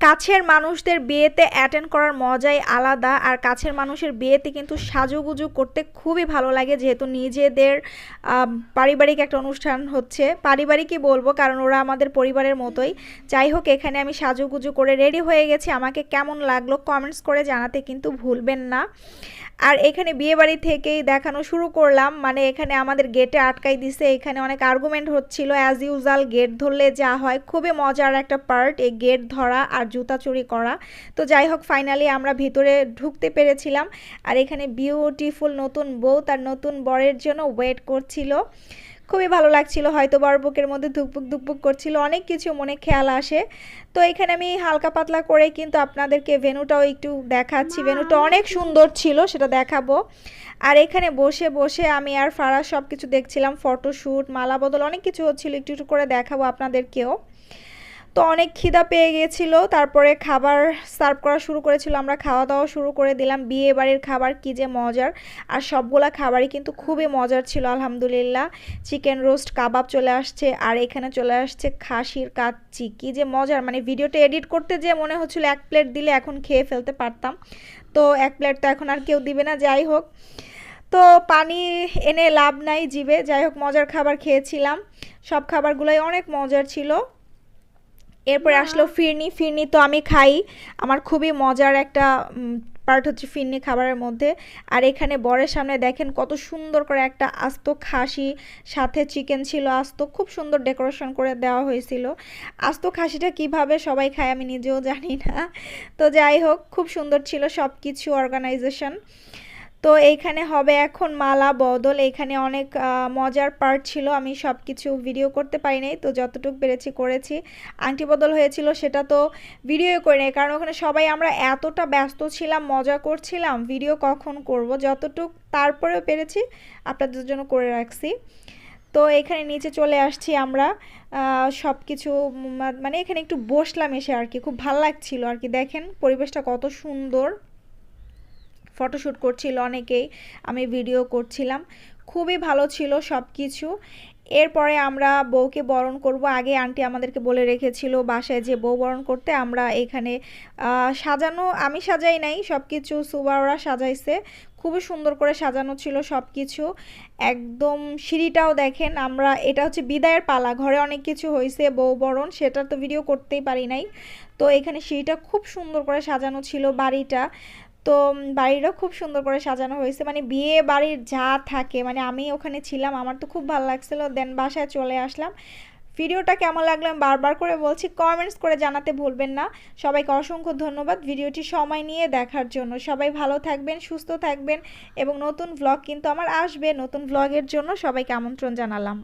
কাছের মানুষদের বিয়েতে অ্যাটেন্ড করার মজাই আলাদা। আর কাছের মানুষের বিয়েতে কিন্তু সাজুগুজু করতে খুবই ভালো লাগে, যেহেতু নিজেদের পারিবারিক একটা অনুষ্ঠান হচ্ছে। পারিবারিকই বলবো, কারণ ওরা আমাদের পরিবারের মতোই। যাই হোক, এখানে আমি সাজুগুজু করে রেডি হয়ে গেছি। আমাকে কেমন লাগলো কমেন্টস করে জানাতে কিন্তু ভুলবেন না। আর এখানে বিয়েবাড়ি থেকেই দেখানো শুরু করলাম, মানে এখানে আমাদের গেটে আটকাই দিছে। এখানে অনেক আর্গুমেন্ট হচ্ছিল, অ্যাজ ইউজাল গেট ধরলে যা হয়। খুবই মজার একটা পার্ট এই গেট ধরা আর জুতা চুরি করা। তো যাই হোক, ফাইনালি আমরা ভিতরে ঢুকতে পেরেছিলাম। আর এখানে বিউটিফুল নতুন বউ তার নতুন বরের জন্য ওয়েট করছিল। খুবই ভালো লাগছিল, হয়তো বার বুকের মধ্যে ধুকপুক ধুকপুক করছিল, অনেক কিছু মনে খেয়াল আসে। তো এখানে আমি হালকা পাতলা করে কিন্তু আপনাদেরকে ভেন্যুটাও একটু দেখাচ্ছি। ভেন্যুটা অনেক সুন্দর ছিল, সেটা দেখাবো। আর এখানে বসে বসে আমি আর ফারাজ সব কিছু দেখছিলাম, ফটোশ্যুট, মালা বদল, অনেক কিছু হচ্ছিল, একটু একটু করে দেখাবো আপনাদেরকেও। তো অনেক খিদা পেয়ে গিয়েছিল, তারপরে খাবার সার্ভ করা শুরু করেছিল, আমরা খাওয়া দাওয়া শুরু করে দিলাম। বিয়ে বাড়ির খাবার কী যে মজার, আর সবগুলা খাবারই কিন্তু খুবই মজার ছিল আলহামদুলিল্লাহ। চিকেন রোস্ট, কাবাব চলে আসছে, আর এখানে চলে আসছে খাসির কাচ্চি। কী যে মজার, মানে ভিডিওটা এডিট করতে যে মনে হচ্ছিল এক প্লেট দিলে এখন খেয়ে ফেলতে পারতাম। তো এক প্লেট তো এখন আর কেউ দিবে না। যাই হোক, তো পানি এনে লাভ নাই জিভে। যাই হোক, মজার খাবার খেয়েছিলাম, সব খাবারগুলোই অনেক মজার ছিল। এরপরে আসলো ফিরনি। ফিরনি তো আমি খাই, আমার খুবই মজার একটা পার্ট হচ্ছে ফিরনি খাবারের মধ্যে। আর এখানে বরের সামনে দেখেন কত সুন্দর করে একটা আস্ত খাসি, সাথে চিকেন ছিল আস্ত, খুব সুন্দর ডেকোরেশন করে দেওয়া হয়েছিল। আস্ত খাসিটা কিভাবে সবাই খায় আমি নিজেও জানি না। তো যাই হোক, খুব সুন্দর ছিল সব কিছু অর্গানাইজেশন। তো এইখানে হবে এখন মালা বদল। এখানে অনেক মজার পার্ট ছিল, আমি সব কিছু ভিডিও করতে পারি নাই, তো যতটুকু পেরেছি করেছি। আংটি বদল হয়েছিল, সেটা তো ভিডিও করে নাই, কারণ ওখানে সবাই আমরা এতটা ব্যস্ত ছিলাম, মজা করছিলাম, ভিডিও কখন করব। যতটুক তারপরেও পেরেছি আপনাদের জন্য করে রাখছি। তো এখানে নিচে চলে আসছি আমরা, সব কিছু মানে এখানে একটু বসলাম এসে আর কি, খুব ভালো লাগছিল আর কি। দেখেন পরিবেশটা কত সুন্দর, ফটোশ্যুট করছিল অনেকেই, আমি ভিডিও করছিলাম, খুবই ভালো ছিল সব কিছু। এরপরে আমরা বউকে বরণ করব। আগে আন্টি আমাদেরকে বলে রেখেছিল বাসায় যে বউ বরণ করতে। আমরা এখানে সাজানো, আমি সাজাই নাই, সব কিছু সুবাওরা সাজাইছে, খুবই সুন্দর করে সাজানো ছিল সব কিছু। একদম সিঁড়িটাও দেখেন, আমরা এটা হচ্ছে বিদায়ের পালা, ঘরে অনেক কিছু হয়েছে, বউ বরণ, সেটা তো ভিডিও করতেই পারি নাই। তো এখানে সিঁড়িটা খুব সুন্দর করে সাজানো ছিল, বাড়িটা তো বাড়িটাও খুব সুন্দর করে সাজানো হয়েছে, মানে বিয়ে বাড়ির যা থাকে, মানে আমি ওখানে ছিলাম, আমার তো খুব ভালো লাগছিল। দেন বাসায় চলে আসলাম। ভিডিওটা কেমন লাগলো আমি বারবার করে বলছি, কমেন্টস করে জানাতে ভুলবেন না। সবাইকে অসংখ্য ধন্যবাদ ভিডিওটি সময় নিয়ে দেখার জন্য। সবাই ভালো থাকবেন, সুস্থ থাকবেন, এবং নতুন ভ্লগ কিন্তু আমার আসবে। নতুন ভ্লগের জন্য সবাইকে আমন্ত্রণ জানালাম।